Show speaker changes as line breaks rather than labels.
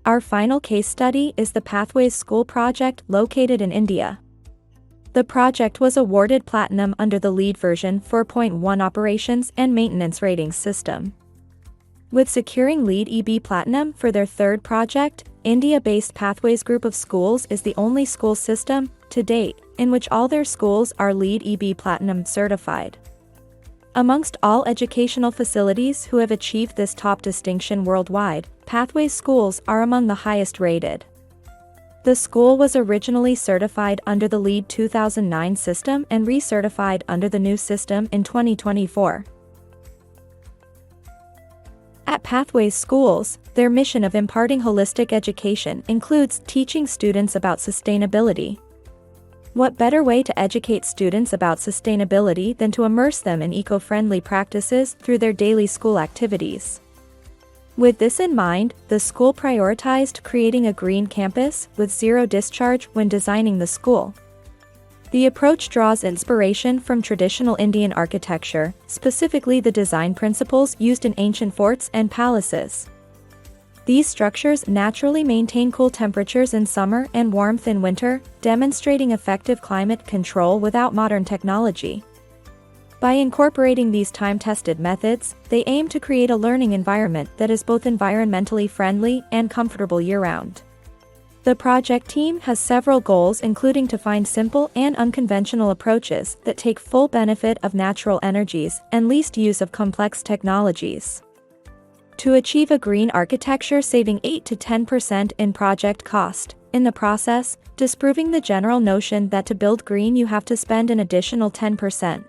Our final case study is the Pathways School project located in India. The project was awarded Platinum under the LEED version 4.1 operations and maintenance ratings system. With securing LEED EB Platinum for their third project, India-based Pathways Group of Schools is the only school system, to date, in which all their schools are LEED EB Platinum certified. Amongst all educational facilities who have achieved this top distinction worldwide, Pathways schools are among the highest rated. The school was originally certified under the LEED 2009 system and recertified under the new system in 2024. At Pathways Schools, their mission of imparting holistic education includes teaching students about sustainability. What better way to educate students about sustainability than to immerse them in eco-friendly practices through their daily school activities? With this in mind, the school prioritized creating a green campus with zero discharge when designing the school. The approach draws inspiration from traditional Indian architecture, specifically the design principles used in ancient forts and palaces. These structures naturally maintain cool temperatures in summer and warmth in winter, demonstrating effective climate control without modern technology. By incorporating these time-tested methods, they aim to create a learning environment that is both environmentally friendly and comfortable year-round. The project team has several goals, including to find simple and unconventional approaches that take full benefit of natural energies and least use of complex technologies. To achieve a green architecture, saving 8 to 10% in project cost, in the process, disproving the general notion that to build green you have to spend an additional 10%.